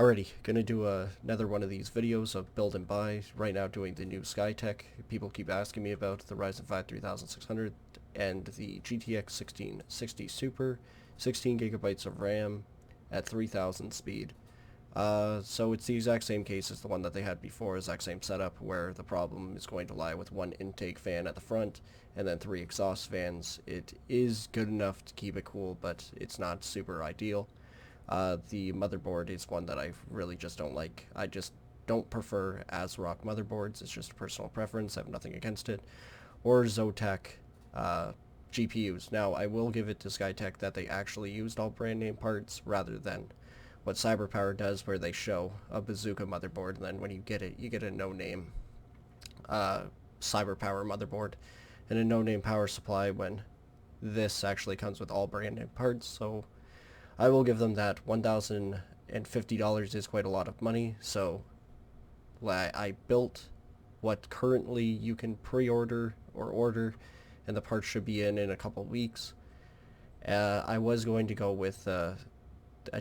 Alrighty, gonna do another one of these videos of build and buy. Right now doing the new Skytech. People keep asking me about the Ryzen 5 3600 and the GTX 1660 Super, 16 gigabytes of RAM at 3000 speed. So it's the exact same case as the one that they had before, exact same setup, where the problem is going to lie with one intake fan at the front and then 3 exhaust fans. It is good enough to keep it cool, but it's not super ideal. The motherboard is one that I really just don't like. I just don't prefer ASRock motherboards. It's just a personal preference. I have nothing against it. Or Zotac GPUs. Now, I will give it to Skytech that they actually used all brand name parts rather than what CyberPower does, where they show a bazooka motherboard and then when you get it, you get a no-name CyberPower motherboard and a no-name power supply, when this actually comes with all brand name parts. So I will give them that. $1,050 is quite a lot of money, so I built what currently you can pre-order or order, and the parts should be in a couple weeks. I was going to go with a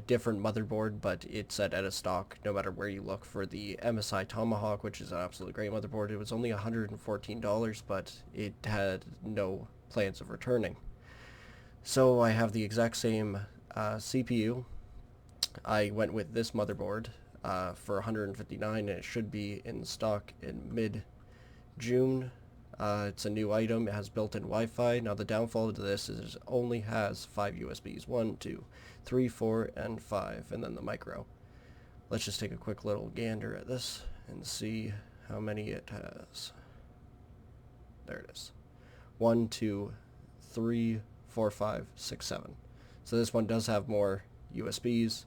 different motherboard, but it's at out of stock no matter where you look for the MSI Tomahawk, which is an absolutely great motherboard. It was only $114, but it had no plans of returning. So I have the exact same CPU. I went with this motherboard for $159, and it should be in stock in mid-June. It's a new item. It has built-in Wi-Fi. Now the downfall to this is it only has 5 USBs. 1, 2, 3, 4, and 5, and then the micro. Let's just take a quick little gander at this and see how many it has. There it is. 1, 2, 3, 4, 5, 6, 7. So this one does have more USBs.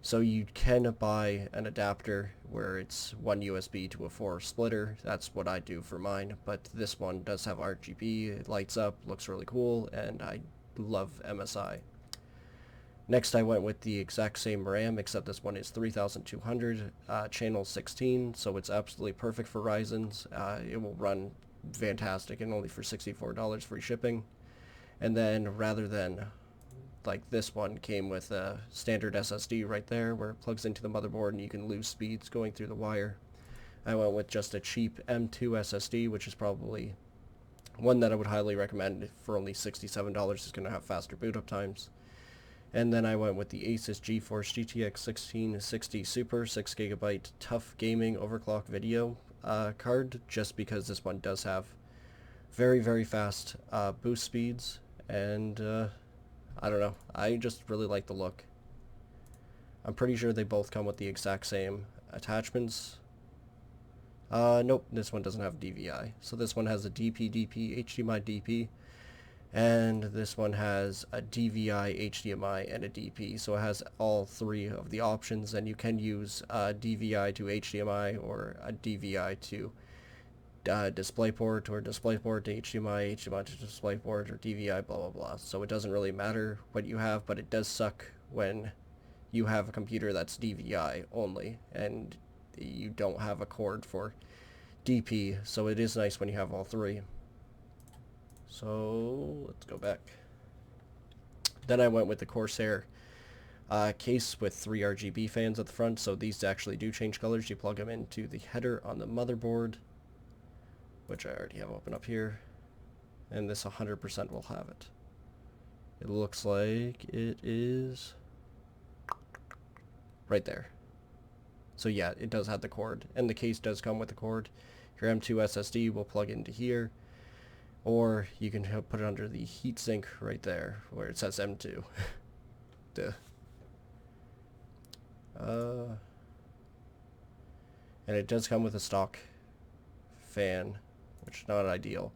So you can buy an adapter where it's 1 USB to a 4 splitter. That's what I do for mine. But this one does have RGB. It lights up, looks really cool, and I love MSI. Next, I went with the exact same RAM, except this one is 3200, channel 16, so it's absolutely perfect for Ryzen's. It will run fantastic, and only for $64 free shipping. And then, rather than like this one, came with a standard SSD right there where it plugs into the motherboard and you can lose speeds going through the wire. I went with just a cheap M2 SSD, which is probably one that I would highly recommend. For only $67, it's going to have faster boot up times. And then I went with the Asus GeForce GTX 1660 Super 6GB tough gaming overclock video card, just because this one does have very, very fast boost speeds, and I don't know, I just really like the look. I'm pretty sure they both come with the exact same attachments. Nope, this one doesn't have DVI. So this one has a DP, HDMI DP, and this one has a DVI, HDMI, and a DP. So it has all three of the options, and you can use DVI to HDMI, or a DVI to DisplayPort, or DisplayPort to HDMI, HDMI to DisplayPort, or DVI, blah blah blah. So it doesn't really matter what you have, but it does suck when you have a computer that's DVI only and you don't have a cord for DP. So it is nice when you have all three. So let's go back. Then I went with the Corsair case with 3 RGB fans at the front. So these actually do change colors. You plug them into the header on the motherboard, which I already have open up here, and this 100% will have it. It looks like it is right there. So yeah, it does have the cord, and the case does come with the cord. Your M2 SSD will plug into here, or you can put it under the heatsink right there where it says M2. Duh. And it does come with a stock fan, which is not ideal.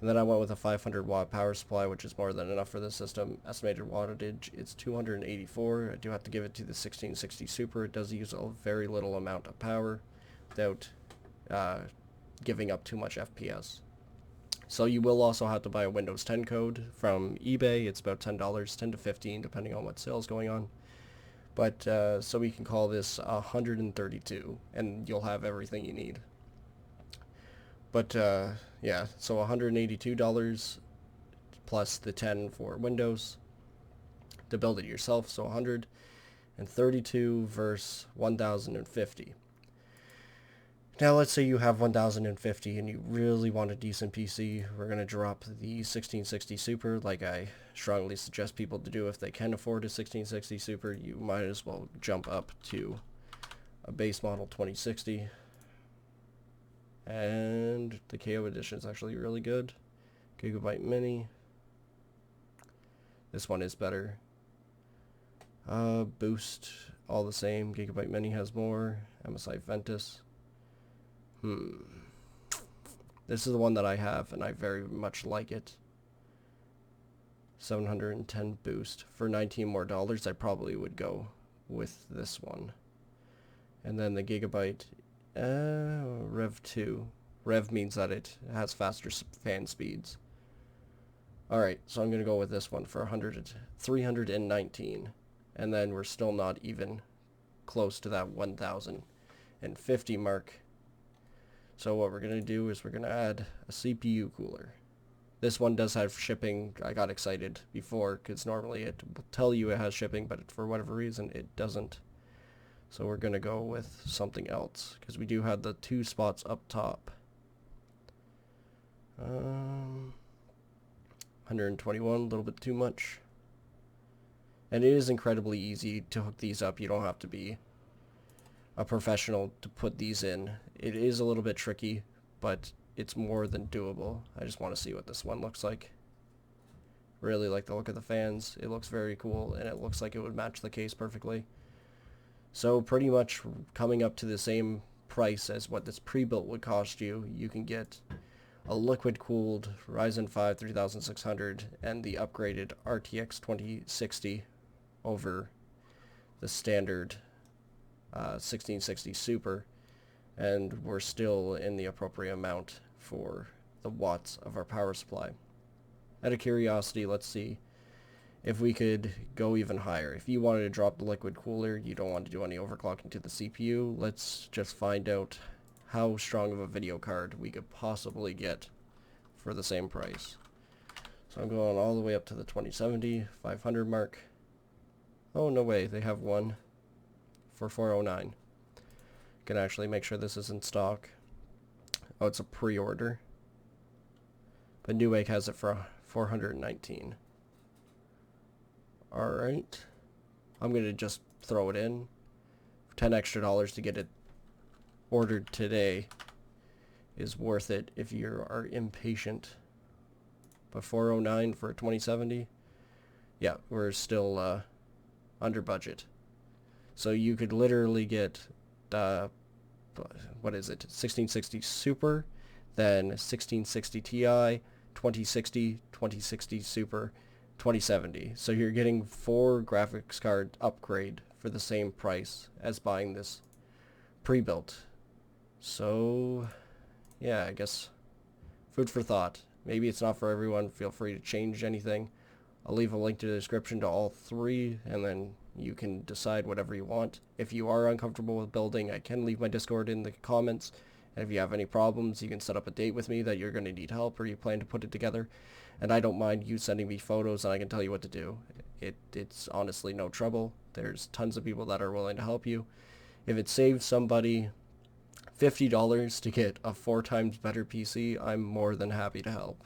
And then I went with a 500 watt power supply, which is more than enough for this system. Estimated wattage is 284. I do have to give it to the 1660 Super. It does use a very little amount of power without giving up too much FPS. So you will also have to buy a Windows 10 code from eBay. It's about $10, $10 to $15, depending on what sale's going on. But so we can call this 132, and you'll have everything you need. But yeah, so $182 plus the 10 for Windows to build it yourself, so 100. and 32 versus 1050. Now let's say you have 1050 and you really want a decent PC. We're going to drop the 1660 Super like I strongly suggest people to do if they can afford a 1660 Super. You might as well jump up to a base model 2060. And the KO edition is actually really good. Gigabyte Mini. This one is better. Boost, all the same. Gigabyte Mini has more. MSI Ventus. This is the one that I have, and I very much like it. 710 boost. For $19 more, I probably would go with this one. And then the Gigabyte Rev 2. Rev means that it has faster fan speeds. Alright, so I'm going to go with this one for 319. And then we're still not even close to that 1050 mark. So what we're going to do is we're going to add a CPU cooler. This one does have shipping. I got excited before because normally it will tell you it has shipping, but for whatever reason it doesn't. So we're going to go with something else because we do have the 2 spots up top. 121, a little bit too much. And it is incredibly easy to hook these up. You don't have to be a professional to put these in. It is a little bit tricky, but it's more than doable. I just want to see what this one looks like. Really like the look of the fans. It looks very cool, and it looks like it would match the case perfectly. So pretty much coming up to the same price as what this pre-built would cost you, you can get a liquid-cooled Ryzen 5 3600 and the upgraded RTX 2060 over the standard 1660 Super, and we're still in the appropriate amount for the watts of our power supply. Out of curiosity, let's see if we could go even higher. If you wanted to drop the liquid cooler, you don't want to do any overclocking to the CPU, let's just find out how strong of a video card we could possibly get for the same price. So I'm going all the way up to the 2070, 500 mark. Oh, no way, they have one for 409. Can actually make sure this is in stock. Oh, it's a pre-order. But Newegg has it for 419. Alright. I'm going to just throw it in. $10 extra to get it ordered today is worth it if you are impatient. But 409 for 2070? Yeah, we're still under budget. So you could literally get what is it, 1660 Super, then 1660 Ti, 2060, 2060 Super, 2070. So you're getting 4 graphics card upgrade for the same price as buying this pre-built. So yeah, I guess food for thought. Maybe it's not for everyone. Feel free to change anything. I'll leave a link to the description to all 3, and then you can decide whatever you want. If you are uncomfortable with building, I can leave my Discord in the comments. And if you have any problems, you can set up a date with me that you're going to need help or you plan to put it together. And I don't mind you sending me photos and I can tell you what to do. It's honestly no trouble. There's tons of people that are willing to help you. If it saves somebody $50 to get a 4 times better PC, I'm more than happy to help.